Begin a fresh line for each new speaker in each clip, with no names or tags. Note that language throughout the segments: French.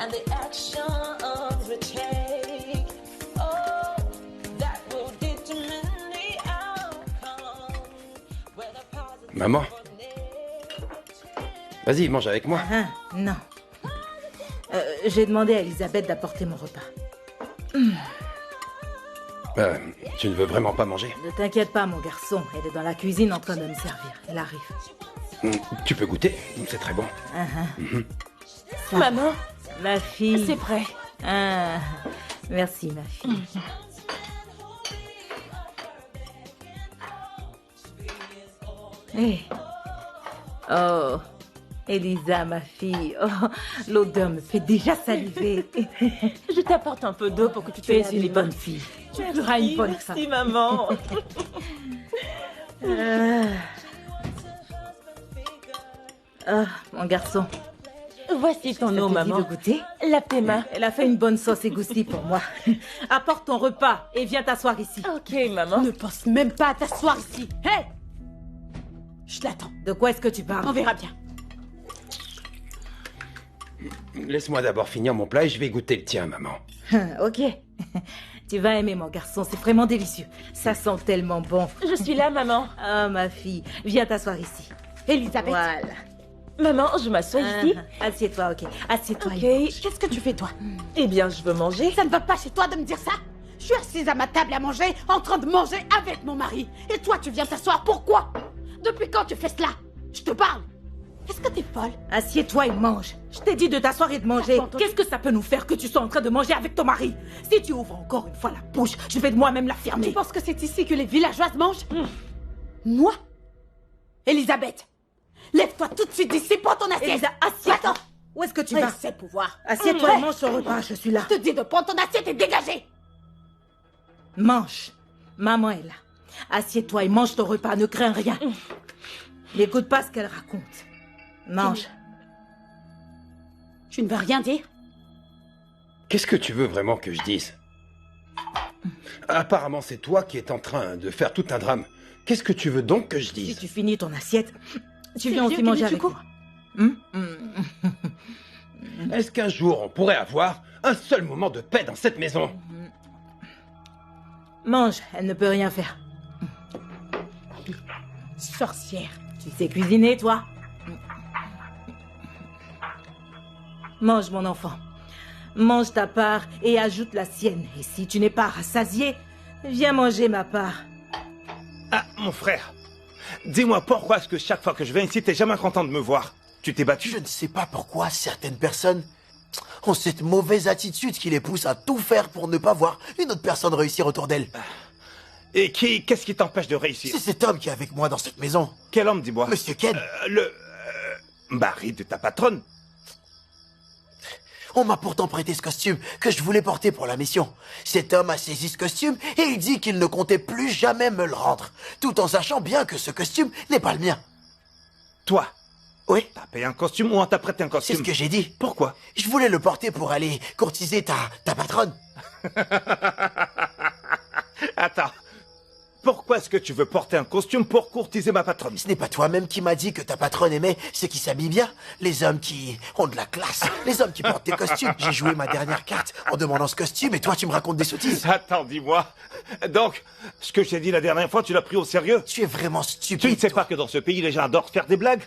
and the actions we take. Oh, that will determine the outcome. Whether positive
Maman,
or negative.
vas-y, mange avec moi.
Ah, non. J'ai demandé à Elisabeth d'apporter mon repas.
Tu ne veux vraiment pas manger?
Ne t'inquiète pas, mon garçon. Elle est dans la cuisine en train de me servir. Elle arrive.
Tu peux goûter, c'est très bon.
Maman,
Ma fille.
c'est prêt.
Ah, merci, ma fille. Hé. Oh, Elisa, ma fille. Oh, l'odeur me fait déjà saliver.
Je t'apporte un peu d'eau pour que tu te
Tu es
laves
une
les mains.
bonne fille. Tu seras une bonne femme.
Merci, maman.
Ah, mon garçon.
Voici ton
Ça
eau,
te dit
maman.
de goûter?
Lave tes mains.
Elle a fait une bonne sauce égousti pour moi. Apporte ton repas et viens t'asseoir ici.
Ok, maman.
Ne pense même pas à t'asseoir ici. Hé! Je l'attends.
De quoi est-ce que tu parles?
On verra bien.
Laisse-moi d'abord finir mon plat et je vais goûter le tien, maman.
Ok. Tu vas aimer, mon garçon. C'est vraiment délicieux. Ça sent tellement bon.
Je suis là, maman.
Ah, ma fille. Viens t'asseoir ici.
Elisabeth.
Voilà.
Maman, je m'assois ici.
Assieds-toi, ok. Assieds-toi.
Ok.
et mange.
Qu'est-ce que tu fais, toi?
Eh bien, je veux manger.
Ça ne va pas chez toi de me dire ça? Je suis assise à ma table à manger, en train de manger avec mon mari. Et toi, tu viens t'asseoir. Pourquoi? Depuis quand tu fais cela? Je te parle. Est-ce que t'es folle?
Assieds-toi et mange. Je t'ai dit de t'asseoir et de manger.
T'as pas entendu?
Qu'est-ce que ça peut nous faire que tu sois en train de manger avec ton mari? Si tu ouvres encore une fois la bouche, je vais de moi-même la
Tu
fermer.
penses que c'est ici que les villageoises mangent? Moi? Elisabeth, lève-toi tout de suite d'ici, prends ton assiette.
Elisa, assieds-toi.
Va-t'en.
Où est-ce que tu
Oui,
vas?
c'est pouvoir.
Assieds-toi et mange ton repas. Je suis là.
Je te dis de prendre ton assiette et dégager.
Mange. Maman est là. Assieds-toi et mange ton repas. Ne crains rien. N'écoute pas ce qu'elle raconte. Mange.
Tu ne veux rien dire?
Qu'est-ce que tu veux vraiment que je dise? Apparemment, c'est toi qui es en train de faire tout un drame. Qu'est-ce que tu veux donc que je
Si
dise?
tu finis ton assiette, tu viens
vieux
aussi
qui
manger
dit
avec
du coup.
moi.
Est-ce qu'un jour on pourrait avoir un seul moment de paix dans cette maison?
Mange, elle ne peut rien faire.
Sorcière.
Tu sais cuisiner, toi? Mange, mon enfant. Mange ta part et ajoute la sienne. Et si tu n'es pas rassasié, viens manger ma part.
Ah, mon frère, dis-moi pourquoi est-ce que chaque fois que je viens ici, t'es jamais content de me voir? Tu t'es battu?
Je ne sais pas pourquoi certaines personnes ont cette mauvaise attitude qui les pousse à tout faire pour ne pas voir une autre personne réussir autour d'elle.
Et qu'est-ce qui t'empêche de réussir?
C'est cet homme qui est avec moi dans cette maison.
Quel homme, dis-moi?
Monsieur Ken.
Le mari de ta patronne?
On m'a pourtant prêté ce costume que je voulais porter pour la mission. Cet homme a saisi ce costume et il dit qu'il ne comptait plus jamais me le rendre, tout en sachant bien que ce costume n'est pas le mien.
Toi,
Oui,
t'as payé un costume ou on t'a prêté un
c'est
costume?
ce que j'ai dit.
Pourquoi?
Je voulais le porter pour aller courtiser ta patronne.
Attends. Pourquoi est-ce que tu veux porter un costume pour courtiser ma patronne?
Ce n'est pas toi-même qui m'as dit que ta patronne aimait ceux qui s'habillent bien, les hommes qui ont de la classe, les hommes qui portent des costumes. J'ai joué ma dernière carte en demandant ce costume et toi tu me racontes des sottises.
Attends, dis-moi. Donc, ce que j'ai dit la dernière fois, tu l'as pris au sérieux?
Tu es vraiment
Tu
stupide.
ne sais
toi.
pas que dans ce pays, les gens adorent faire des blagues?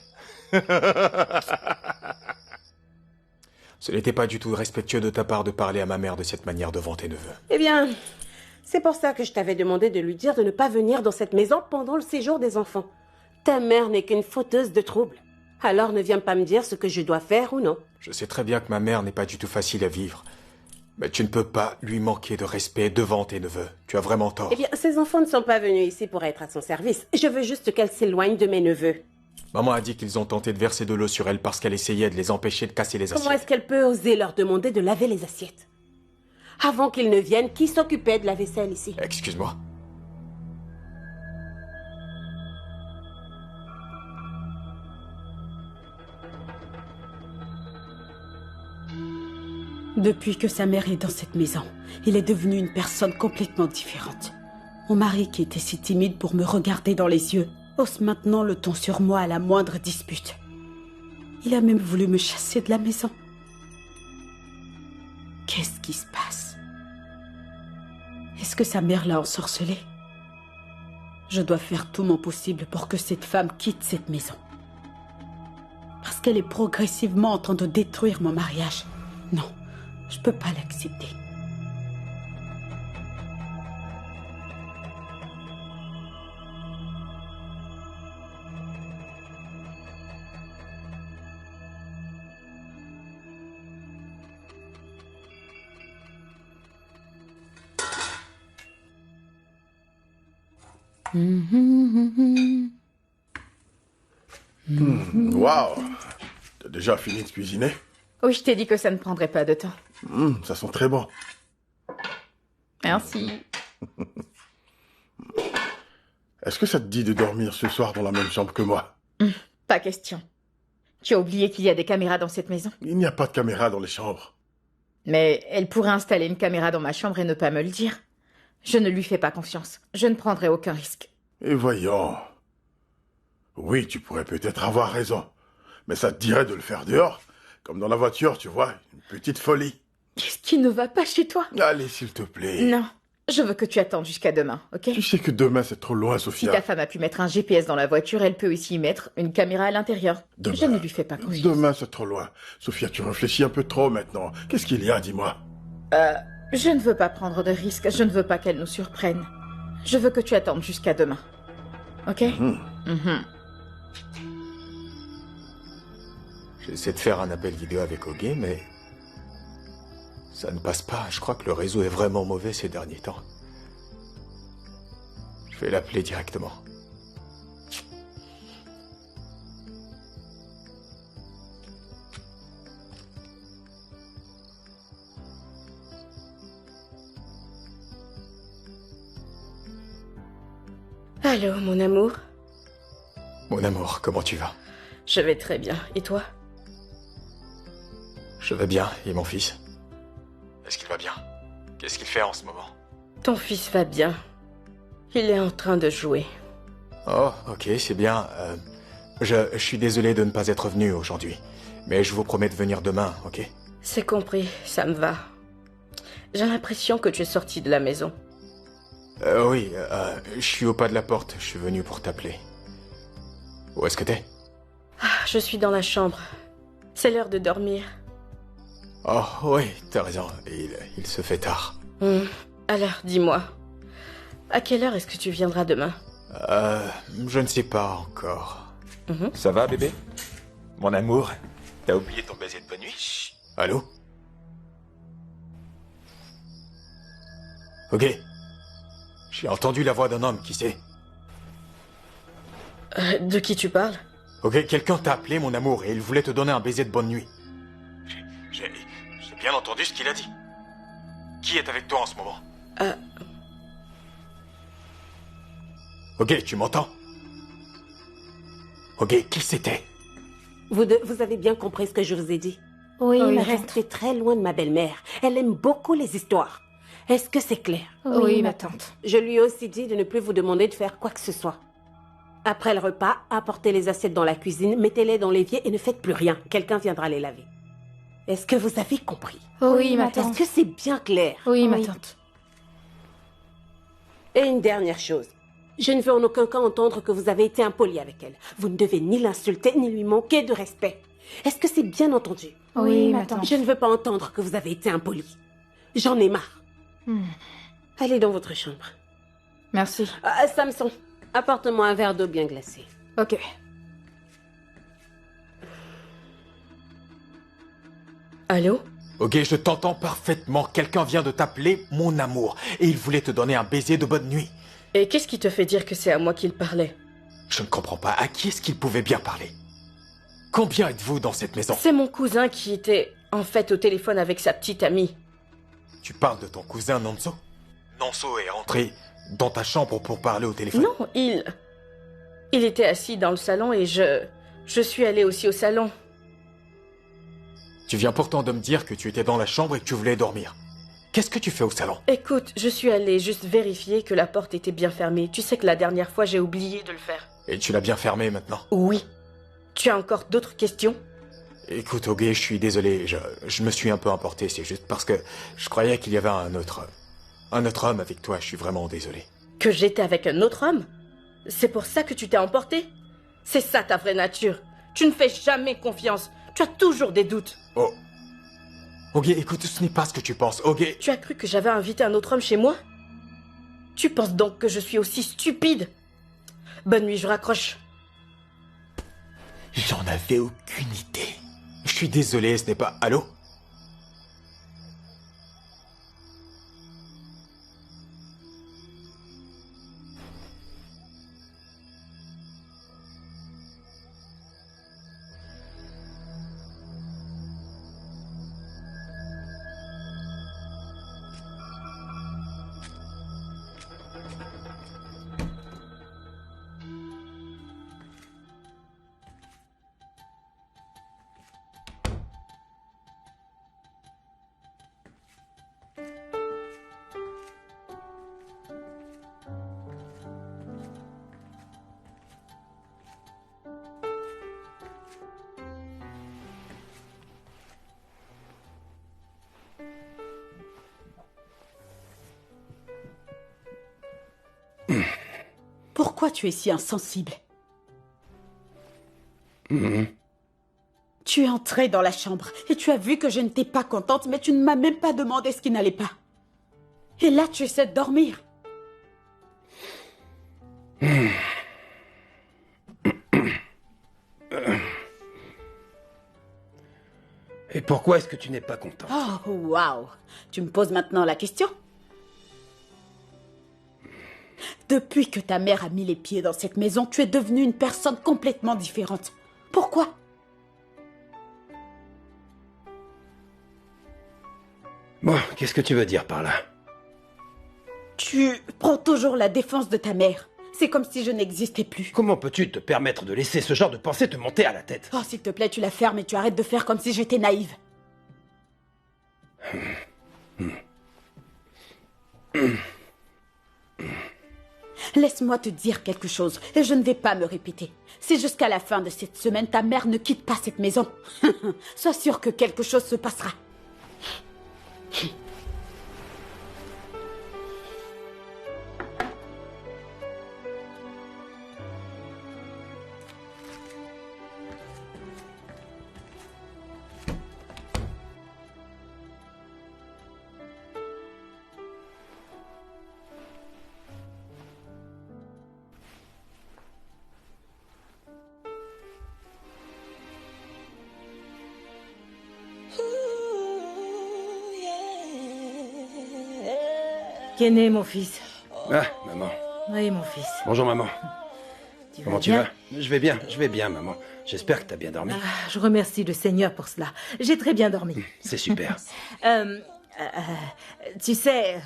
Ce n'était pas du tout respectueux de ta part de parler à ma mère de cette manière devant tes neveux.
Eh bien, c'est pour ça que je t'avais demandé de lui dire de ne pas venir dans cette maison pendant le séjour des enfants. Ta mère n'est qu'une fauteuse de troubles. Alors ne viens pas me dire ce que je dois faire ou non.
Je sais très bien que ma mère n'est pas du tout facile à vivre. Mais tu ne peux pas lui manquer de respect devant tes neveux. Tu as vraiment tort.
Eh bien, ces enfants ne sont pas venus ici pour être à son service. Je veux juste qu'elle s'éloigne de mes neveux.
Maman a dit qu'ils ont tenté de verser de l'eau sur elle parce qu'elle essayait de les empêcher de casser les
Comment
assiettes.
est-ce qu'elle peut oser leur demander de laver les assiettes? Avant qu'ils ne viennent, qui s'occupait de la vaisselle ici?
Excuse-moi.
Depuis que sa mère est dans cette maison, il est devenu une personne complètement différente. Mon mari, qui était si timide pour me regarder dans les yeux, hausse maintenant le ton sur moi à la moindre dispute. Il a même voulu me chasser de la maison. Qu'est-ce qui se passe? Est-ce que sa mère l'a ensorcelée? Je dois faire tout mon possible pour que cette femme quitte cette maison. Parce qu'elle est progressivement en train de détruire mon mariage. Non, je peux pas l'accepter.
Waouh! T'as déjà fini de cuisiner?
Oui, je t'ai dit que ça ne prendrait pas de temps.
Ça sent très bon.
Merci.
Est-ce que ça te dit de dormir ce soir dans la même chambre que moi?
Pas question. Tu as oublié qu'il y a des caméras dans cette maison?
Il n'y a pas de caméra dans les chambres.
Mais elle pourrait installer une caméra dans ma chambre et ne pas me le dire. Je ne lui fais pas confiance. Je ne prendrai aucun risque.
Et voyons... Oui, tu pourrais peut-être avoir raison. Mais ça te dirait de le faire dehors? Comme dans la voiture, tu vois, une petite folie.
Qu'est-ce qui ne va pas chez toi?
Allez, s'il te plaît.
Non, je veux que tu attendes jusqu'à demain, ok?
Tu sais que demain, c'est trop loin,
Si
Sophia.
ta femme a pu mettre un GPS dans la voiture, elle peut aussi y mettre une caméra à l'intérieur.
Demain.
Je ne lui fais pas confiance.
Demain, c'est trop loin. Sophia, tu réfléchis un peu trop maintenant. Qu'est-ce qu'il y a, dis-moi?
Je ne veux pas prendre de risques. Je ne veux pas qu'elle nous surprenne. Je veux que tu attendes jusqu'à demain. Ok?
J'essaie de faire un appel vidéo avec Ogué, mais... ça ne passe pas. Je crois que le réseau est vraiment mauvais ces derniers temps. Je vais l'appeler directement.
Allô, mon amour?
Mon amour, comment tu vas?
Je vais très bien. Et toi?
Je vais bien, et mon fils? Est-ce qu'il va bien? Qu'est-ce qu'il fait en ce moment?
Ton fils va bien. Il est en train de jouer.
Oh, ok, c'est bien. Je suis désolé de ne pas être venu aujourd'hui. Mais je vous promets de venir demain, ok?
C'est compris, ça me va. J'ai l'impression que tu es sorti de la maison.
Oui, je suis au pas de la porte. Je suis venu pour t'appeler. Où est-ce que t'es?
Je suis dans la chambre. C'est l'heure de dormir.
Oh, oui, t'as raison. Il se fait tard.
Alors, dis-moi. À quelle heure est-ce que tu viendras demain?
Je ne sais pas encore.
Ça va, bébé? Mon amour, t'as oublié ton baiser de bonne nuit? Chut.
Allô? Ok. J'ai entendu la voix d'un homme, qui c'est?
De qui tu parles?
Ok, quelqu'un t'a appelé, mon amour, et il voulait te donner un baiser de bonne nuit. J'ai bien entendu ce qu'il a dit. Qui est avec toi en ce moment? Ok, tu m'entends? Ok, qui c'était?
Vous avez bien compris ce que je vous ai dit?
Oui, ma tante.
Restez très loin de ma belle-mère. Elle aime beaucoup les histoires. Est-ce que c'est clair?
Oui, ma tante.
Je lui ai aussi dit de ne plus vous demander de faire quoi que ce soit. Après le repas, apportez les assiettes dans la cuisine, mettez-les dans l'évier et ne faites plus rien. Quelqu'un viendra les laver. Est-ce que vous avez compris?
Oui, ma tante.
Est-ce que c'est bien clair?
Oui, ma tante.
Et une dernière chose. Je ne veux en aucun cas entendre que vous avez été impoli avec elle. Vous ne devez ni l'insulter, ni lui manquer de respect. Est-ce que c'est bien entendu?
Oui, ma tante.
Je ne veux pas entendre que vous avez été impoli. J'en ai marre. Allez dans votre chambre.
Merci.
Samson, apporte-moi un verre d'eau bien glacée.
Ok.
Allô?
Ok, je t'entends parfaitement. Quelqu'un vient de t'appeler mon amour, et il voulait te donner un baiser de bonne nuit.
Et qu'est-ce qui te fait dire que c'est à moi qu'il parlait?
Je ne comprends pas. À qui est-ce qu'il pouvait bien parler? Combien êtes-vous dans cette maison?
C'est mon cousin qui était, en fait, au téléphone avec sa petite amie.
Tu parles de ton cousin Nonso? Nonso est rentré dans ta chambre pour parler au téléphone?
Non, il était assis dans le salon et je suis allée aussi au salon.
Tu viens pourtant de me dire que tu étais dans la chambre et que tu voulais dormir. Qu'est-ce que tu fais au salon?
Écoute, je suis allée juste vérifier que la porte était bien fermée. Tu sais que la dernière fois, j'ai oublié de le faire.
Et tu l'as bien fermée maintenant?
Oui. Tu as encore d'autres questions?
Écoute, Oge, je suis désolé, je me suis un peu emporté, c'est juste parce que je croyais qu'il y avait un autre homme avec toi, je suis vraiment désolé.
Que j'étais avec un autre homme? C'est pour ça que tu t'es emporté? C'est ça ta vraie nature. Tu ne fais jamais confiance. Tu as toujours des doutes.
Oh. Oge, écoute, ce n'est pas ce que tu penses, Oge.
Tu as cru que j'avais invité un autre homme chez moi? Tu penses donc que je suis aussi stupide? Bonne nuit, je raccroche.
J'en avais aucune idée. Je suis désolé, ce n'est pas... Allô?
Pourquoi tu es si insensible? Tu es entrée dans la chambre et tu as vu que je n'étais pas contente, mais tu ne m'as même pas demandé ce qui n'allait pas. Et là, tu essaies de dormir.
Et pourquoi est-ce que tu n'es pas contente?
Oh, waouh! Tu me poses maintenant la question? Depuis que ta mère a mis les pieds dans cette maison, tu es devenue une personne complètement différente. Pourquoi?
Bon, qu'est-ce que tu veux dire par là?
Tu prends toujours la défense de ta mère. C'est comme si je n'existais plus.
Comment peux-tu te permettre de laisser ce genre de pensée te monter à la tête?
Oh, s'il te plaît, tu la fermes et tu arrêtes de faire comme si j'étais naïve. Laisse-moi te dire quelque chose, et je ne vais pas me répéter. Si jusqu'à la fin de cette semaine, ta mère ne quitte pas cette maison, sois sûr que quelque chose se passera.
Kené, mon fils.
Ah, maman.
Oui, mon fils.
Bonjour, maman. Comment tu
bien
vas? Je vais bien, maman. J'espère que t'as bien dormi.
Ah, je remercie le Seigneur pour cela. J'ai très bien dormi.
C'est super.
Tu sais,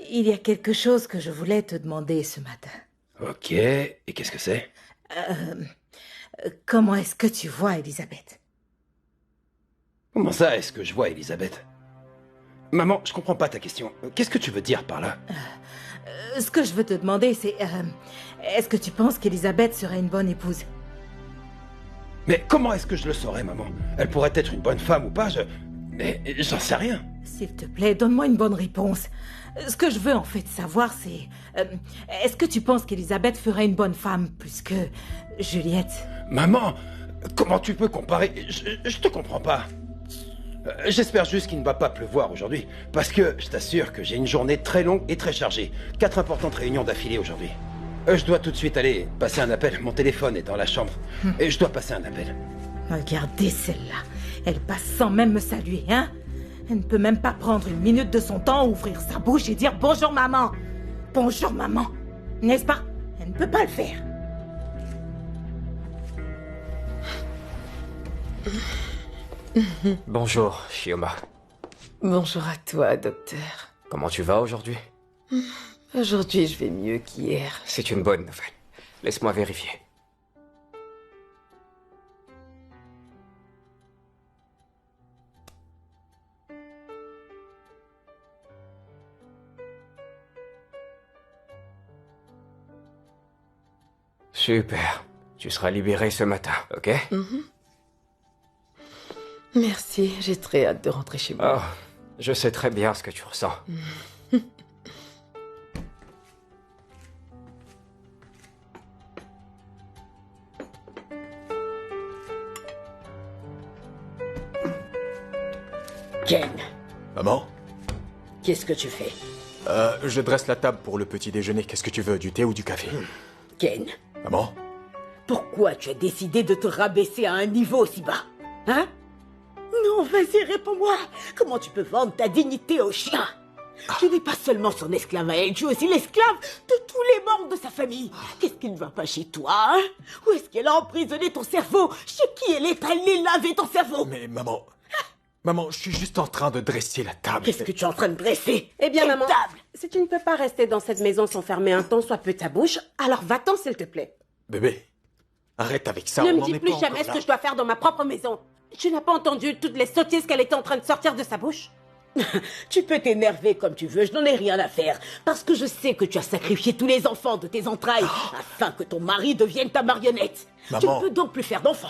il y a quelque chose que je voulais te demander ce matin.
Ok, et qu'est-ce que c'est?
Comment est-ce que tu vois Elisabeth?
Comment ça, est-ce que je vois Elisabeth? Maman, je comprends pas ta question. Qu'est-ce que tu veux dire par là?
Ce que je veux te demander, c'est... est-ce que tu penses qu'Elisabeth serait une bonne épouse?
Mais comment est-ce que je le saurais, maman? Elle pourrait être une bonne femme ou pas, mais j'en sais rien.
S'il te plaît, donne-moi une bonne réponse. Ce que je veux en fait savoir, c'est... est-ce que tu penses qu'Elisabeth ferait une bonne femme plus que Juliette?
Maman, comment tu peux comparer? Je te comprends pas. J'espère juste qu'il ne va pas pleuvoir aujourd'hui, parce que je t'assure que j'ai une journée très longue et très chargée. 4 importantes réunions d'affilée aujourd'hui. Je dois tout de suite aller passer un appel. Mon téléphone est dans la chambre. Et je dois passer un appel.
Regardez celle-là. Elle passe sans même me saluer, hein? Elle ne peut même pas prendre une minute de son temps, ouvrir sa bouche et dire « Bonjour, maman !» Bonjour, maman. N'est-ce pas? Elle ne peut pas le faire.
Bonjour, Shioma.
Bonjour à toi, docteur.
Comment tu vas aujourd'hui?
Aujourd'hui, je vais mieux qu'hier.
C'est une bonne nouvelle. Laisse-moi vérifier. Super. Tu seras libéré ce matin, ok?
Merci, j'ai très hâte de rentrer chez moi.
Oh, je sais très bien ce que tu ressens.
Ken,
Maman,
qu'est-ce que tu fais?
je dresse la table pour le petit déjeuner. Qu'est-ce que tu veux, du thé ou du café?
Ken,
Maman,
pourquoi tu as décidé de te rabaisser à un niveau aussi bas? Hein? Non, vas-y, réponds-moi. Comment tu peux vendre ta dignité au chien? Tu n'es pas seulement son esclave à elle, tu es aussi l'esclave de tous les membres de sa famille. Qu'est-ce qui ne va pas chez toi, hein? Où est-ce qu'elle a emprisonné ton cerveau? Chez qui elle est allée laver ton cerveau?
mais maman... Maman, je suis juste en train de dresser la table.
Qu'est-ce que tu es en train de dresser?
Eh bien,
Quelle
maman,
table?
si tu ne peux pas rester dans cette maison sans fermer un temps soit peu ta bouche, alors va-t'en, s'il te plaît.
Bébé, arrête avec ça,
Ne
on
me
n'en
dis
est
plus
pas
jamais
encore
ce
là.
que je dois faire dans ma propre maison. Tu n'as pas entendu toutes les sottises qu'elle était en train de sortir de sa bouche?
Tu peux t'énerver comme tu veux, je n'en ai rien à faire. Parce que je sais que tu as sacrifié tous les enfants de tes entrailles afin que ton mari devienne ta marionnette. Tu
Maman.
ne peux donc plus faire d'enfants.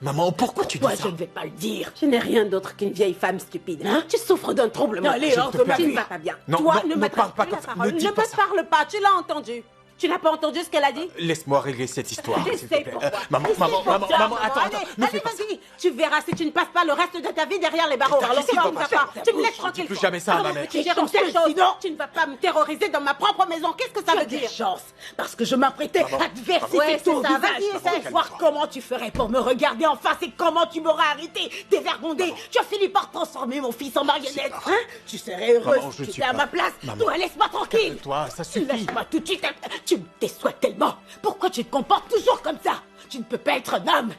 Maman, pourquoi tu dis
Moi,
ça?
je ne vais pas le dire.
Je n'ai rien d'autre qu'une vieille femme stupide.
Hein?
Tu souffres d'un trouble mental.
Allez, hors de ma
Tu
vue.
ne vas pas bien.
Non,
Toi,
non,
ne
ne
me
parle pas
traite
comme
la
ça.
parole.
Ne dis
Ne
pas
me
ça.
parle pas, tu l'as entendu. Tu n'as pas entendu ce qu'elle a dit?
Laisse-moi régler cette histoire, s'il te
Essaye
plaît.
pourquoi.
Maman,
Essaye
maman,
pourquoi.
maman, attends,
Allez,
ne fais
allez,
pas ça.
vas-y. Tu verras si tu ne passes pas le reste de ta vie derrière les barreaux.
Parlons
Tu
pas
vas
comme
me
ça.
faire. Tu me laisses
Dis
tranquille.
plus jamais ça à ma
Comment
mère.
peux-tu gérer quelque chose? Tu ne vas pas me terroriser dans ma propre maison. Qu'est-ce que ça
Tu
veut
as de
dire?
chance, parce que je m'apprêtais à te verser
Ouais,
cette eau au
c'est ça,
visage
vas-y, essaye.
pour voir comment tu ferais pour me regarder en face et comment tu m'aurais arrêté, dévergondé. Tu as fini par transformer mon fils en marionnette. Hein? Tu serais heureuse
Maman, je
si tu
suis
étais à
pas-
ma place.
Maman.
Toi, laisse-moi tranquille.
Toi, ça suffit.
Laisse-moi tout de suite. Tu me déçois tellement. Pourquoi tu te comportes toujours comme ça? Tu ne peux pas être un homme.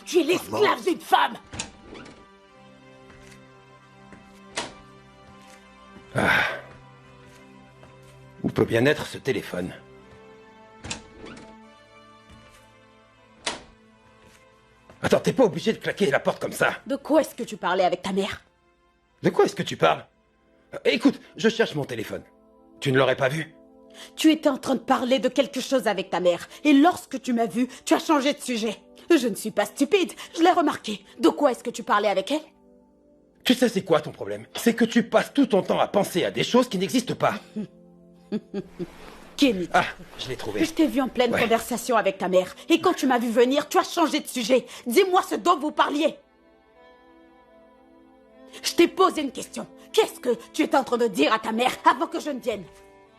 Tu es l'esclave d'une femme.
Où peut bien être ce téléphone? Attends, t'es pas obligé de claquer la porte comme ça.
De quoi est-ce que tu parlais avec ta mère?
De quoi est-ce que tu parles? Écoute, je cherche mon téléphone. Tu ne l'aurais pas vu?
Tu étais en train de parler de quelque chose avec ta mère. Et lorsque tu m'as vu, tu as changé de sujet. Je ne suis pas stupide, je l'ai remarqué. De quoi est-ce que tu parlais avec elle?
Tu sais c'est quoi ton problème? C'est que tu passes tout ton temps à penser à des choses qui n'existent pas.
Kenny,
Ah, je l'ai trouvé.
je t'ai vu en pleine
Ouais.
conversation avec ta mère. Et quand tu m'as vu venir, tu as changé de sujet. Dis-moi ce dont vous parliez. Je t'ai posé une question. Qu'est-ce que tu étais en train de dire à ta mère avant que je ne vienne?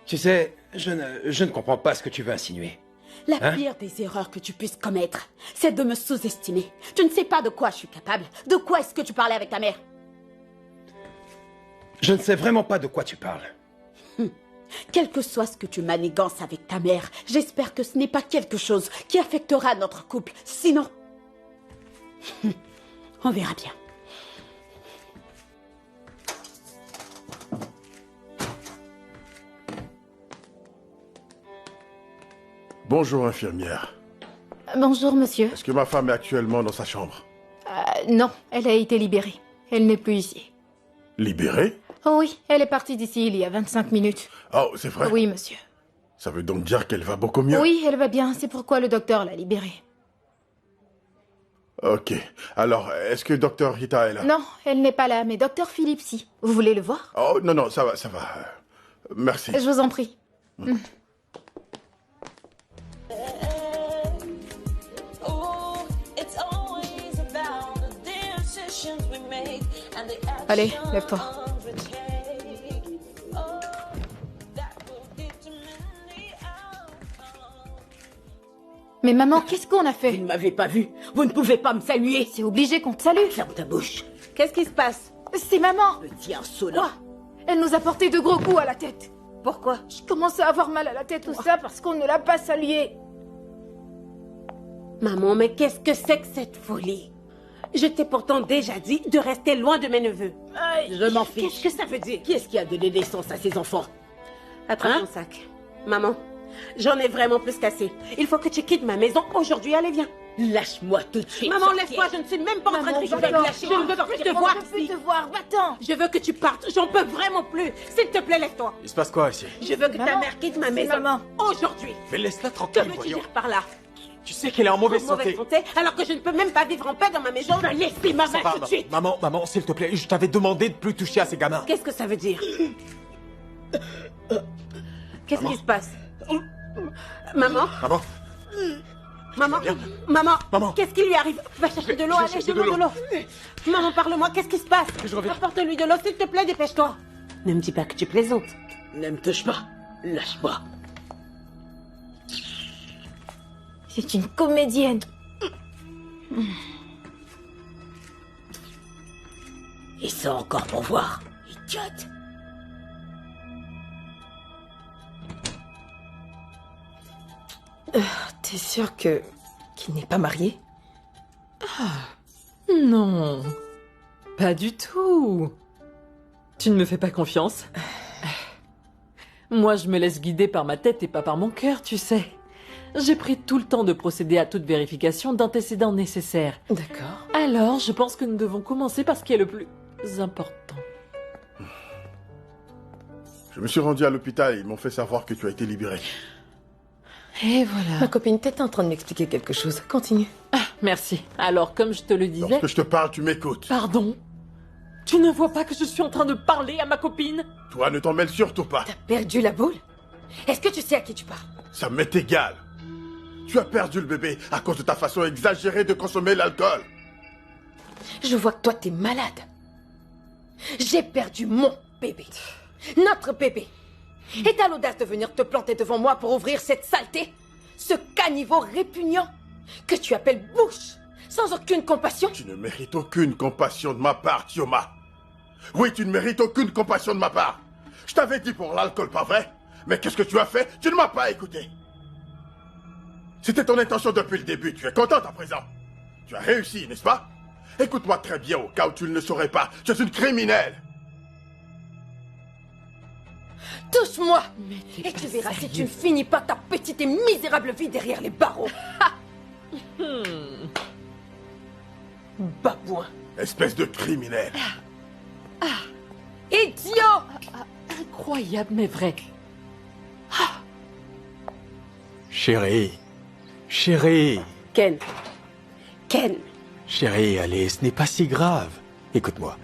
Tu sais, je ne comprends pas ce que tu veux insinuer.
La
Hein?
pire des erreurs que tu puisses commettre, c'est de me sous-estimer. Tu ne sais pas de quoi je suis capable. De quoi est-ce que tu parlais avec ta mère?
Je ne sais vraiment pas de quoi tu parles.
Quel que soit ce que tu manigances avec ta mère, j'espère que ce n'est pas quelque chose qui affectera notre couple. Sinon, on verra bien.
Bonjour, infirmière.
Bonjour, monsieur.
Est-ce que ma femme est actuellement dans sa chambre?
Non, elle a été libérée. Elle n'est plus ici.
Libérée?
Oh oui, elle est partie d'ici il y a 25 minutes.
Oh, c'est vrai?
Oui, monsieur.
Ça veut donc dire qu'elle va beaucoup mieux?
Oui, elle va bien. C'est pourquoi le docteur l'a libérée.
Ok. Alors, est-ce que docteur Rita est là?
Non, elle n'est pas là, mais docteur Philippe, si. Vous voulez le voir?
Oh, non, non, ça va, ça va. Merci.
Je vous en prie.
Oh, it's always about the decisions we make and the
Allez,
actions
lève-toi.
we take. Oh, that will determine the outcome.
Mais maman, qu'est-ce qu'on a
Vous
fait?
ne m'avez pas vu. Vous ne pouvez pas me saluer.
C'est obligé qu'on te salue.
Ferme ta bouche.
Qu'est-ce qui se passe?
C'est maman.
Petit insolent.
Elle nous a porté de gros coups à la tête.
Pourquoi?
Je commence à avoir mal à la tête, tout ça parce qu'on ne l'a pas saluée.
Maman, mais qu'est-ce que c'est que cette folie? Je t'ai pourtant déjà dit de rester loin de mes neveux.
Je m'en fiche.
Qu'est-ce que ça veut dire?
Qui est-ce qui a donné naissance à ces enfants?
Attrape
Hein?
ton sac. Maman, j'en ai vraiment plus qu'assez. Il faut que tu quittes ma maison aujourd'hui. Allez, viens.
Lâche-moi tout de suite.
Maman,
sortir.
laisse-moi, je ne suis même pas en train de
Maman,
rigoler.
va-t'en.
Je ne veux plus te voir ici.
voir, va-t'en.
Je veux que tu partes. J'en peux vraiment plus. S'il te plaît, laisse-toi.
Il se passe quoi ici?
Je veux que ta
Maman,
mère quitte ma
c'est
maison
maman.
aujourd'hui.
Mais laisse-la
Que
tranquille,
veux-tu
voyons.
dire par là?
Tu sais qu'elle est en mauvaise
Mauvaise
santé.
santé, alors que je ne peux même pas vivre en paix dans ma maison. Je vais laisser ma main tout de suite.
Maman, s'il te plaît, je t'avais demandé de plus toucher à ces gamins.
Qu'est-ce que ça veut dire? Qu'est-ce qui se passe? Maman? Maman, qu'est-ce qui lui arrive? Va chercher de l'eau, allez, cherche-moi de l'eau. Maman, parle-moi, qu'est-ce qui se passe? Apporte-lui de l'eau, s'il te plaît, dépêche-toi. Ne me dis pas que tu plaisantes.
Ne me touche pas. Lâche-moi.
C'est une comédienne.
Et ça encore pour voir, idiote.
T'es sûr qu'il n'est pas marié? Non, pas du tout. Tu ne me fais pas confiance? Moi, je me laisse guider par ma tête et pas par mon cœur, tu sais. J'ai pris tout le temps de procéder à toute vérification d'antécédents nécessaires. D'accord. Alors, je pense que nous devons commencer par ce qui est le plus important.
Je me suis rendu à l'hôpital et ils m'ont fait savoir que tu as été libéré.
Et voilà.
Ma copine était en train de m'expliquer quelque chose. Continue.
Merci. Alors, comme je te le disais...
Lorsque je te parle, tu m'écoutes.
Pardon? Tu ne vois pas que je suis en train de parler à ma copine?
Toi, ne t'en mêle surtout pas.
Perdu la boule? Est-ce que tu sais à qui tu parles?
Ça m'est égal. Tu as perdu le bébé à cause de ta façon exagérée de consommer l'alcool.
Je vois que toi, t'es malade. J'ai perdu mon bébé. Notre bébé. Et t'as l'audace de venir te planter devant moi pour ouvrir cette saleté? Ce caniveau répugnant que tu appelles bouche, sans aucune compassion?
Tu ne mérites aucune compassion de ma part, Thioma. Oui, tu ne mérites aucune compassion de ma part. Je t'avais dit pour l'alcool, pas vrai? Mais qu'est-ce que tu as fait? Tu ne m'as pas écouté. C'était ton intention depuis le début. Tu es contente à présent. Tu as réussi, n'est-ce pas? Écoute-moi très bien au cas où tu ne le saurais pas. Tu es une criminelle.
Touche-moi! Et tu verras si tu ne finis pas ta petite et misérable vie derrière les barreaux. Babouin.
Espèce de criminel.
Idiot!
Incroyable, mais vrai.
Chérie.
Ken.
Chérie, allez, ce n'est pas si grave. Écoute-moi,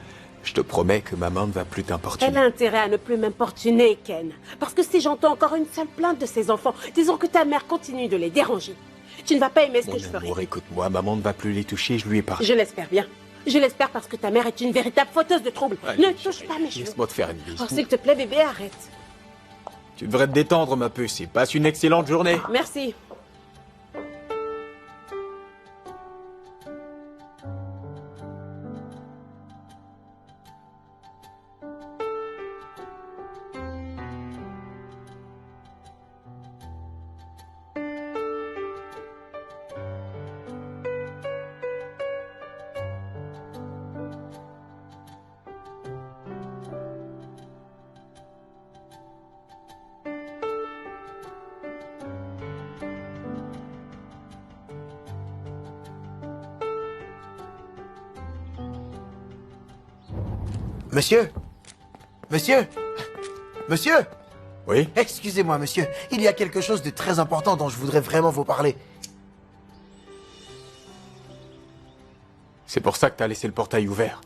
je te promets que maman ne va plus t'importuner.
Elle a intérêt à ne plus m'importuner, Ken. Parce que si j'entends encore une seule plainte de ses enfants, disons que ta mère continue de les déranger, tu ne vas pas aimer ce que je ferai.
Mon amour, écoute-moi, maman ne va plus les toucher, je lui ai parlé.
Je l'espère bien. Je l'espère parce que ta mère est une véritable fauteuse de troubles.
Allez,
Ne touche pas mes cheveux.
Laisse-moi te faire une bise.
Oh, s'il te plaît, bébé, arrête.
Tu devrais te détendre, ma puce, et passe une excellente journée.
Merci.
Monsieur!
Oui?
Excusez-moi, monsieur. Il y a quelque chose de très important dont je voudrais vraiment vous parler.
C'est pour ça que t'as laissé le portail ouvert.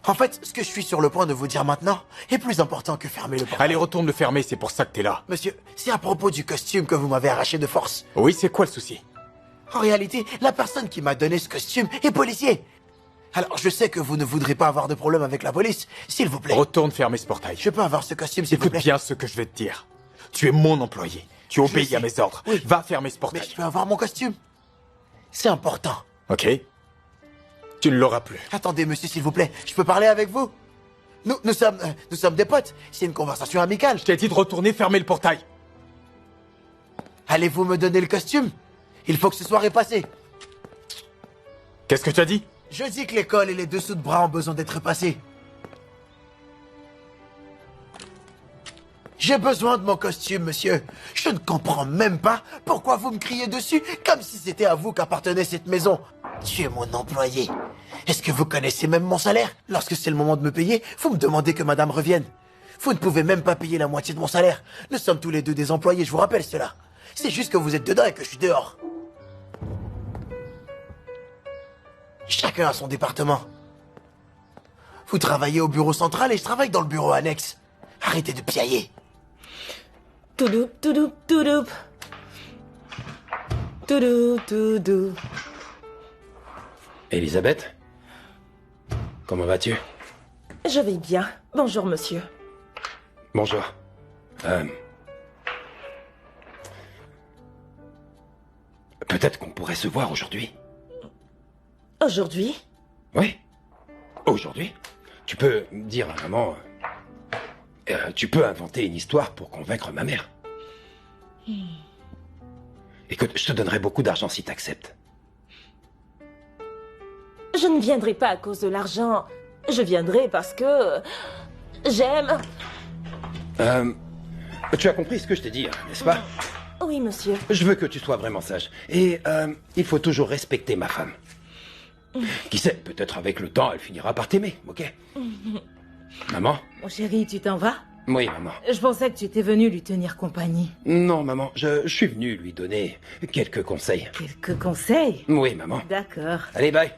En fait, ce que je suis sur le point de vous dire maintenant est plus important que fermer le portail.
Allez, retourne le fermer, c'est pour ça que t'es là.
Monsieur, c'est à propos du costume que vous m'avez arraché de force.
Oui, c'est quoi le souci?
En réalité, la personne qui m'a donné ce costume est policier. Alors, je sais que vous ne voudrez pas avoir de problème avec la police, s'il vous plaît.
Retourne fermer ce portail.
Je peux avoir ce costume, s'il vous plaît?
Écoute bien ce que je vais te dire. Tu es mon employé. Tu obéis à mes ordres.
Oui.
Va fermer ce portail.
Mais je peux avoir mon costume. C'est important.
Ok. Tu ne l'auras plus.
Attendez, monsieur, s'il vous plaît. Je peux parler avec vous? Nous sommes des potes. C'est une conversation amicale.
Je t'ai dit de retourner fermer le portail.
Allez-vous me donner le costume? Il faut que ce soit repassé.
Qu'est-ce que tu as dit?
Je dis que l'école et les dessous de bras ont besoin d'être passés. J'ai besoin de mon costume, monsieur. Je ne comprends même pas pourquoi vous me criez dessus comme si c'était à vous qu'appartenait cette maison. Tu es mon employé. Est-ce que vous connaissez même mon salaire? Lorsque c'est le moment de me payer, vous me demandez que madame revienne. Vous ne pouvez même pas payer la moitié de mon salaire. Nous sommes tous les deux des employés, je vous rappelle cela. C'est juste que vous êtes dedans et que je suis dehors. Chacun a son département. Vous travaillez au bureau central et je travaille dans le bureau annexe. Arrêtez de piailler.
Toudou, toudou, toudou. Toudou, toudou.
Elisabeth? Comment vas-tu?
Je vais bien. Bonjour, monsieur.
Bonjour. Peut-être qu'on pourrait se voir aujourd'hui.
Aujourd'hui?
Oui. Aujourd'hui. Tu peux dire à maman... tu peux inventer une histoire pour convaincre ma mère. Écoute, je te donnerai beaucoup d'argent si t'acceptes.
Je ne viendrai pas à cause de l'argent. Je viendrai parce que... j'aime...
Tu as compris ce que je t'ai dit, n'est-ce pas?
Oui, monsieur.
Je veux que tu sois vraiment sage. Et il faut toujours respecter ma femme. Qui sait, peut-être avec le temps, elle finira par t'aimer, ok? Maman?
Mon chéri, tu t'en vas?
Oui, maman.
Je pensais que tu étais venu lui tenir compagnie.
Non, maman, je suis venu lui donner quelques conseils.
Quelques conseils?
Oui, maman.
D'accord.
Allez, bye.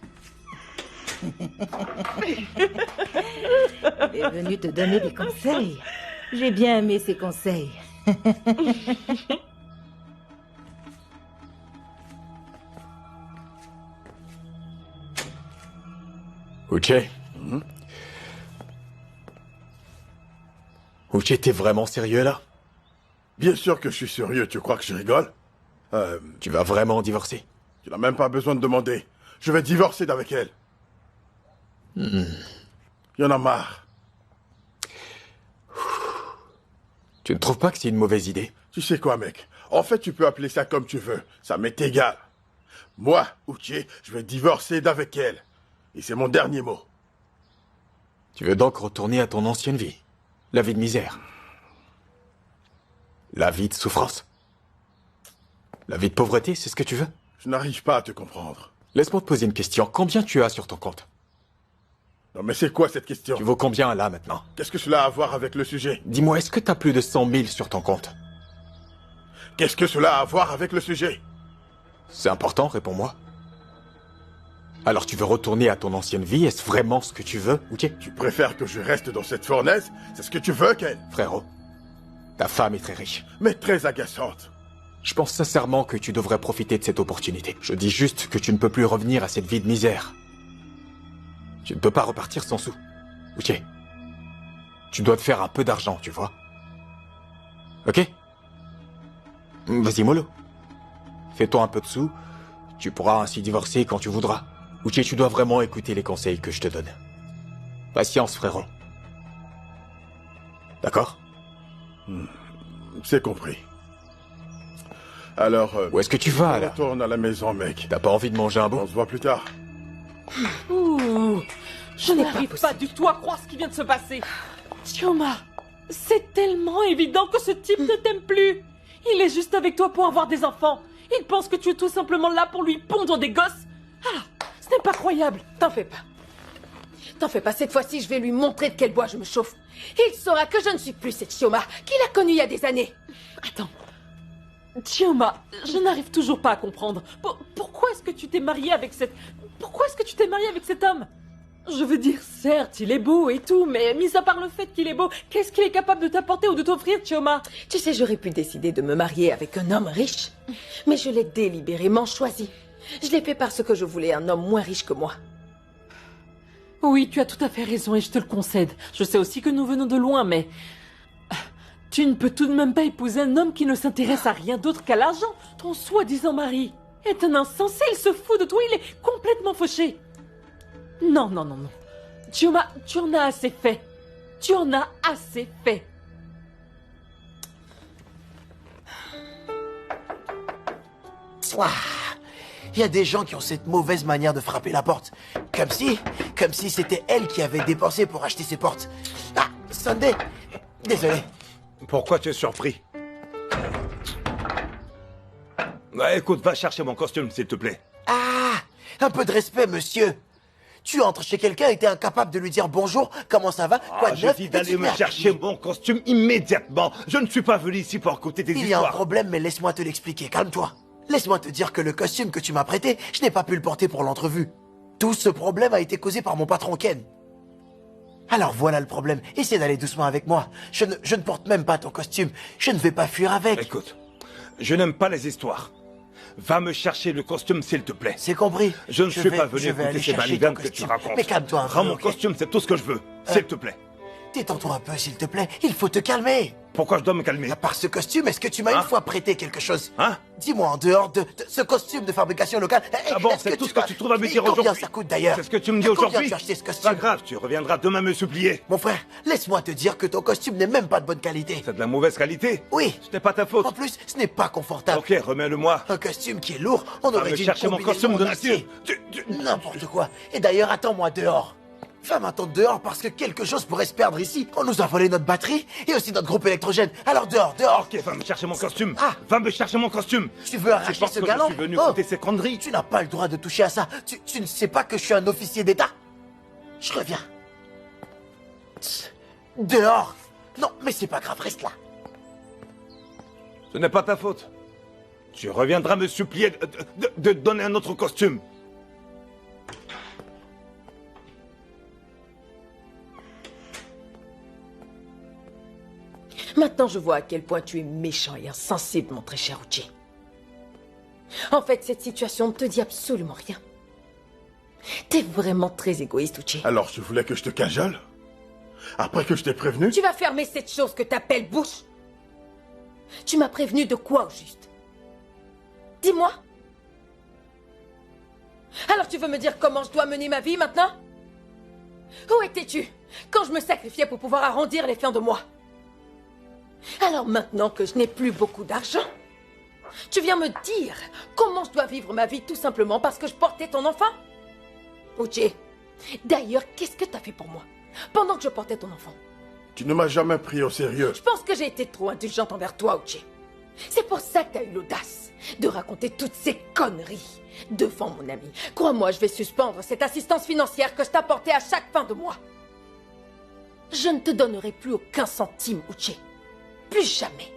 Il est venu te donner des conseils. J'ai bien aimé ses conseils.
Uche. Uche, t'es vraiment sérieux là?
Bien sûr que je suis sérieux, tu crois que je rigole?
Tu vas vraiment divorcer?
Tu n'as même pas besoin de demander. Je vais divorcer d'avec elle. Il y en a marre.
Tu ne trouves pas que c'est une mauvaise idée?
Tu sais quoi, mec? En fait, tu peux appeler ça comme tu veux. Ça m'est égal. Moi, Uche, je vais divorcer d'avec elle. Et c'est mon dernier mot.
Tu veux donc retourner à ton ancienne vie? La vie de misère? La vie de souffrance? La vie de pauvreté, c'est ce que tu veux?
Je n'arrive pas à te comprendre.
Laisse-moi te poser une question. Combien tu as sur ton compte?
Non mais c'est quoi cette question?
Tu vaux combien là maintenant?
Qu'est-ce que cela a à voir avec le sujet?
Dis-moi, est-ce que t'as plus de 100 000 sur ton compte?
Qu'est-ce que cela a à voir avec le sujet?
C'est important, réponds-moi. Alors tu veux retourner à ton ancienne vie? Est-ce vraiment ce que tu veux, ok?
Tu préfères que je reste dans cette fournaise? C'est ce que tu veux, Ken?
Frérot, ta femme est très riche.
Mais très agaçante.
Je pense sincèrement que tu devrais profiter de cette opportunité. Je dis juste que tu ne peux plus revenir à cette vie de misère. Tu ne peux pas repartir sans sous. Ok? Tu dois te faire un peu d'argent, tu vois? Ok? Vas-y, mollo. Fais-toi un peu de sous. Tu pourras ainsi divorcer quand tu voudras. Ok, tu dois vraiment écouter les conseils que je te donne. Patience, frérot. D'accord?
C'est compris. Alors...
où est-ce que tu vas, là?
Retourne à la maison, mec.
T'as pas envie de manger un bout?
On se voit plus tard.
Ouh, je n'arrive pas du tout à croire ce qui vient de se passer. Chioma, c'est tellement évident que ce type ne t'aime plus. Il est juste avec toi pour avoir des enfants. Il pense que tu es tout simplement là pour lui pondre des gosses. Ah, ce n'est pas croyable.
T'en fais pas. T'en fais pas, cette fois-ci, je vais lui montrer de quel bois je me chauffe. Il saura que je ne suis plus cette Chioma qu'il a connue il y a des années.
Attends. Chioma, je n'arrive toujours pas à comprendre. Pourquoi est-ce que tu t'es mariée avec cette... Pourquoi est-ce que tu t'es mariée avec cet homme? Je veux dire, certes, il est beau et tout, mais mis à part le fait qu'il est beau, qu'est-ce qu'il est capable de t'apporter ou de t'offrir, Chioma?
Tu sais, j'aurais pu décider de me marier avec un homme riche, mais je l'ai délibérément choisi. Je l'ai fait parce que je voulais un homme moins riche que moi.
Oui, tu as tout à fait raison et je te le concède. Je sais aussi que nous venons de loin, mais... Tu ne peux tout de même pas épouser un homme qui ne s'intéresse à rien d'autre qu'à l'argent. Ton soi-disant mari est un insensé, il se fout de toi, il est complètement fauché. Non, non, non, non. Chioma, tu en as assez fait. Tu en as assez fait.
Il y a des gens qui ont cette mauvaise manière de frapper la porte. Comme si c'était elle qui avait dépensé pour acheter ces portes. Ah, Sunday. Désolé.
Pourquoi tu es surpris? Écoute, va chercher mon costume, s'il te plaît.
Ah, un peu de respect, monsieur. Tu entres chez quelqu'un et t'es incapable de lui dire bonjour, comment ça va, quoi de neuf?
Je dis d'aller me chercher mon costume immédiatement. Je ne suis pas venu ici pour écouter tes histoires.
Il y a un problème, mais laisse-moi te l'expliquer. Calme-toi. Laisse-moi te dire que le costume que tu m'as prêté, je n'ai pas pu le porter pour l'entrevue. Tout ce problème a été causé par mon patron Ken. Alors voilà le problème. Essaie d'aller doucement avec moi. Je ne porte même pas ton costume. Je ne vais pas fuir avec.
Écoute, je n'aime pas les histoires. Va me chercher le costume, s'il te plaît.
C'est compris.
Je ne suis pas venu écouter ces baliganes que tu racontes.
Mais calme-toi un peu.
Rends mon costume, c'est tout ce que je veux. S'il te plaît.
Détends-toi un peu, s'il te plaît. Il faut te calmer.
Pourquoi je dois me calmer?
À part ce costume, est-ce que tu m'as une fois prêté quelque chose?
Hein?
Dis-moi, en dehors de ce costume de fabrication locale...
Ah bon, c'est tout ce que tu trouves à me dire aujourd'hui?
Combien ça coûte d'ailleurs?
C'est ce que tu me dis
Combien
aujourd'hui?
tu as acheté ce costume?
Pas grave, tu reviendras demain me supplier.
Mon frère, laisse-moi te dire que ton costume n'est même pas de bonne qualité.
C'est de la mauvaise qualité?
Oui.
Ce n'est pas ta faute.
En plus, ce n'est pas confortable.
Ok, remets-le-moi.
Un costume qui est lourd, on
Va
aurait
me
dû
chercher mon costume de nature.
N'importe quoi. Et d'ailleurs, attends-moi dehors. Va m'attendre dehors parce que quelque chose pourrait se perdre ici. On nous a volé notre batterie et aussi notre groupe électrogène. Alors dehors, dehors.
Ok, va me chercher mon costume. Va me chercher mon costume.
Tu veux arracher ce galant?
Je suis venu écouter ces conneries.
Tu n'as pas le droit de toucher à ça. Tu ne sais pas que je suis un officier d'État? Je reviens. Dehors. Non, mais c'est pas grave, reste là.
Ce n'est pas ta faute. Tu reviendras me supplier de donner un autre costume.
Maintenant, je vois à quel point tu es méchant et insensible, mon très cher Uchi. En fait, cette situation ne te dit absolument rien. T'es vraiment très égoïste, Uchi.
Alors, tu voulais que je te cajole? Après que je t'ai prévenu?
Tu vas fermer cette chose que t'appelles bouche? Tu m'as prévenu de quoi, au juste? Dis-moi. Alors tu veux me dire comment je dois mener ma vie maintenant? Où étais-tu quand je me sacrifiais pour pouvoir arrondir les fins de mois? Alors maintenant que je n'ai plus beaucoup d'argent, tu viens me dire comment je dois vivre ma vie tout simplement parce que je portais ton enfant? Uchi, d'ailleurs, qu'est-ce que t'as fait pour moi pendant que je portais ton enfant?
Tu ne m'as jamais pris au sérieux.
Je pense que j'ai été trop indulgente envers toi, Uchi. C'est pour ça que t'as eu l'audace de raconter toutes ces conneries devant mon ami. Crois-moi, je vais suspendre cette assistance financière que je t'apportais à chaque fin de mois. Je ne te donnerai plus aucun centime, Uchi. Plus jamais.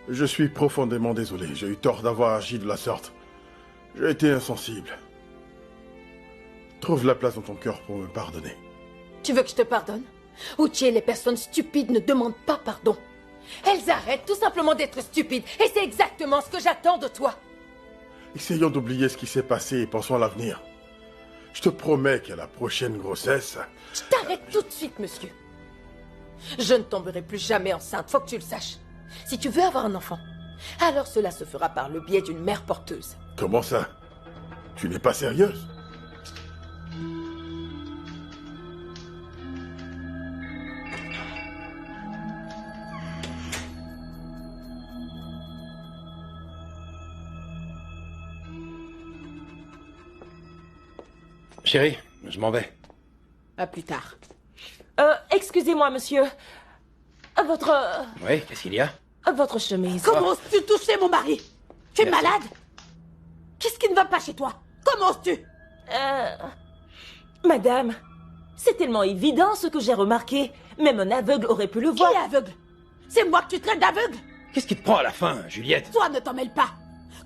Je suis profondément désolé. J'ai eu tort d'avoir agi de la sorte. J'ai été insensible. Trouve la place dans ton cœur pour me pardonner.
Tu veux que je te pardonne? Uchi, les personnes stupides ne demandent pas pardon. Elles arrêtent tout simplement d'être stupides. Et c'est exactement ce que j'attends de toi.
Essayons d'oublier ce qui s'est passé et pensons à l'avenir. Je te promets qu'à la prochaine grossesse...
Je t'arrête tout de suite, monsieur. Je ne tomberai plus jamais enceinte, faut que tu le saches. Si tu veux avoir un enfant, alors cela se fera par le biais d'une mère porteuse.
Comment ça? Tu n'es pas sérieuse?
Chérie, je m'en vais.
À plus tard.
Excusez-moi, monsieur. Votre...
Oui, qu'est-ce qu'il y a?
Votre chemise.
Comment oses-tu toucher mon mari? Tu es malade? Qu'est-ce qui ne va pas chez toi? Comment oses-tu?
Madame, c'est tellement évident ce que j'ai remarqué. Même un aveugle aurait pu le voir.
Qui est aveugle? C'est moi que tu traites d'aveugle?
Qu'est-ce qui te prend à la fin, Juliette?
Toi, ne t'en mêle pas.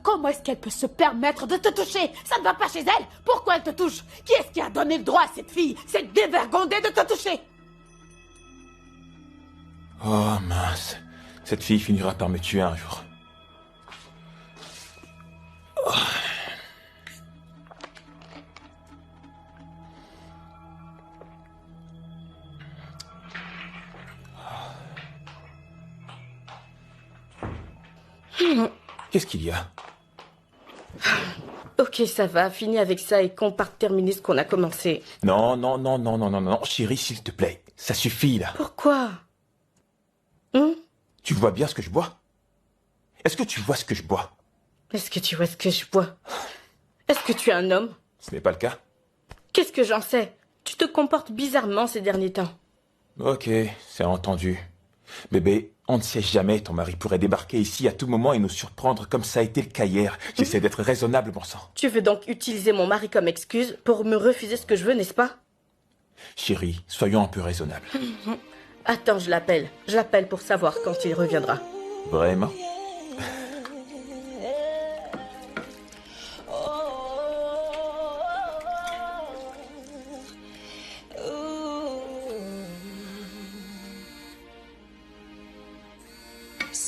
Comment est-ce qu'elle peut se permettre de te toucher? Ça ne va pas chez elle. Pourquoi elle te touche? Qui est-ce qui a donné le droit à cette fille, cette dévergondée, de te toucher?
Oh mince, cette fille finira par me tuer un jour. Oh. Qu'est-ce qu'il y a?
Ok, ça va, fini avec ça et qu'on parte terminer ce qu'on a commencé.
Non, chérie, s'il te plaît. Ça suffit, là.
Pourquoi?
Tu vois bien ce que je bois? Est-ce que tu vois ce que je bois?
Est-ce que tu vois ce que je bois? Est-ce que tu es un homme?
Ce n'est pas le cas.
Qu'est-ce que j'en sais? Tu te comportes bizarrement ces derniers temps.
Ok, c'est entendu. Bébé, on ne sait jamais, ton mari pourrait débarquer ici à tout moment et nous surprendre comme ça a été le cas hier. J'essaie d'être raisonnable, bon sang.
Tu veux donc utiliser mon mari comme excuse pour me refuser ce que je veux, n'est-ce pas?
Chérie, soyons un peu raisonnables.
Attends, je l'appelle. Je l'appelle pour savoir quand il reviendra.
Vraiment?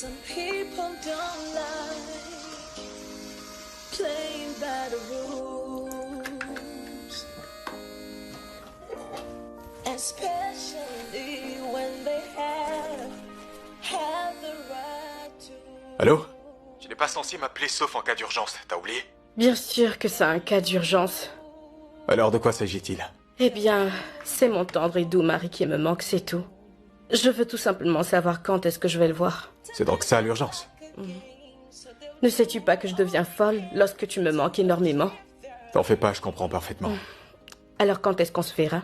Some people don't like playing by the rules, especially when they have the right to.
Allô? Tu n'es pas censé m'appeler sauf en cas d'urgence, t'as oublié?
Bien sûr que c'est un cas d'urgence.
Alors de quoi s'agit-il?
Eh bien, c'est mon tendre et doux mari qui me manque, c'est tout. Je veux tout simplement savoir quand est-ce que je vais le voir.
C'est donc ça l'urgence?
Ne sais-tu pas que je deviens folle lorsque tu me manques énormément?
T'en fais pas, je comprends parfaitement.
Alors quand est-ce qu'on se verra?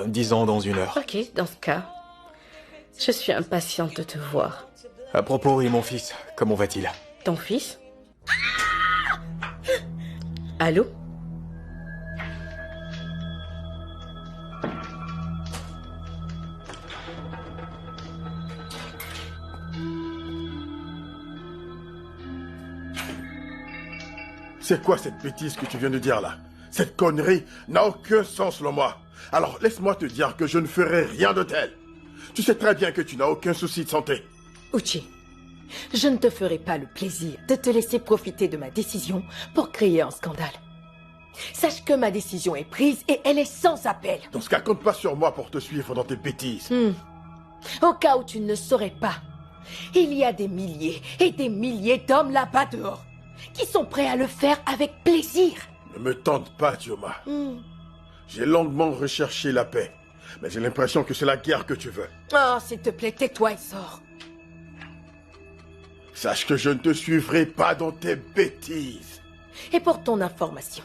Disons dans 1 heure.
Ok, dans ce cas, je suis impatiente de te voir.
À propos, et mon fils, comment va-t-il?
Ton fils? Allô?
C'est quoi cette bêtise que tu viens de dire là? Cette connerie n'a aucun sens selon moi. Alors laisse-moi te dire que je ne ferai rien de tel. Tu sais très bien que tu n'as aucun souci de santé.
Uchi, je ne te ferai pas le plaisir de te laisser profiter de ma décision pour créer un scandale. Sache que ma décision est prise et elle est sans appel.
Dans ce cas, compte pas sur moi pour te suivre dans tes bêtises.
Au cas où tu ne le saurais pas, il y a des milliers et des milliers d'hommes là-bas dehors qui sont prêts à le faire avec plaisir.
Ne me tente pas, Tioma. J'ai longuement recherché la paix, mais j'ai l'impression que c'est la guerre que tu veux.
Oh, s'il te plaît, tais-toi et sors.
Sache que je ne te suivrai pas dans tes bêtises.
Et pour ton information,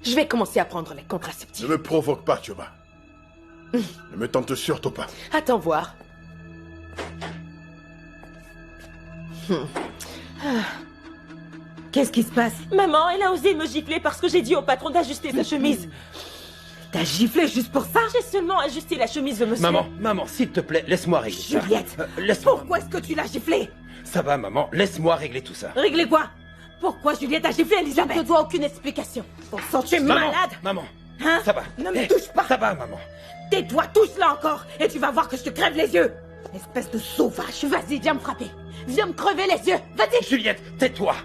je vais commencer à prendre les contraceptifs.
Ne me provoque pas, Tioma. Ne me tente surtout pas.
Attends voir.
Qu'est-ce qui se passe?
Maman, elle a osé me gifler parce que j'ai dit au patron d'ajuster sa chemise.
T'as giflé juste pour ça?
J'ai seulement ajusté la chemise de monsieur.
Maman, s'il te plaît, laisse-moi régler ça.
Juliette,
laisse-moi.
pourquoi est-ce que tu l'as giflé?
Ça va, maman, laisse-moi régler tout ça.
Régler quoi? Pourquoi Juliette a giflé Elisabeth?
Je ne te dois aucune explication.
Bon sang, tu es malade?
Maman,
hein?
Ça va.
Ne me touche pas.
Ça va, maman.
Tais-toi, touche-la encore, et tu vas voir que je te crève les yeux. Espèce de sauvage.
Vas-y, viens me frapper. Viens me crever les yeux. Vas-y.
Juliette, tais-toi.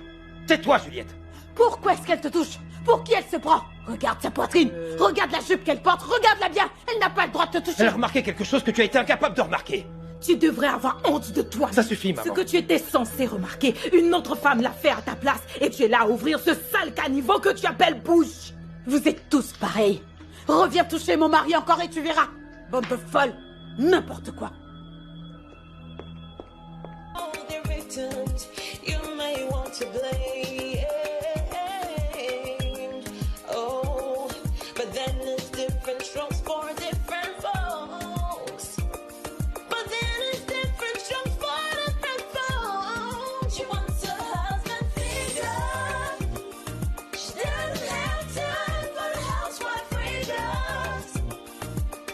Tais-toi, Juliette.
Pourquoi est-ce qu'elle te touche? Pour qui elle se prend? Regarde sa poitrine. Regarde la jupe qu'elle porte. Regarde-la bien. Elle n'a pas le droit de te toucher.
Elle a remarqué quelque chose que tu as été incapable de remarquer.
Tu devrais avoir honte de toi.
Ça suffit, maman.
Ce que tu étais censé remarquer, une autre femme l'a fait à ta place. Et tu es là à ouvrir ce sale caniveau que tu appelles bouche.
Vous êtes tous pareils. Reviens toucher mon mari encore et tu verras. Bande de folle. N'importe quoi.
You may want to blame. Oh, but then there's different strokes for different folks. But then it's different strokes for different folks. She wants a husband figure. She doesn't have time for the housewife freedom.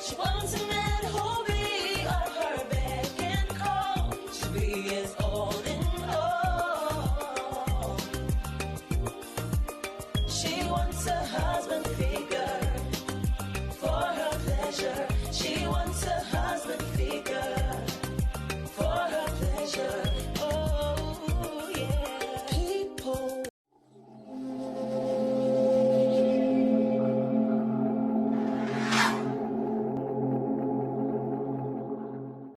She wants a man who'll be on her beck and call. She'll be his all in all. She wants a husband figure.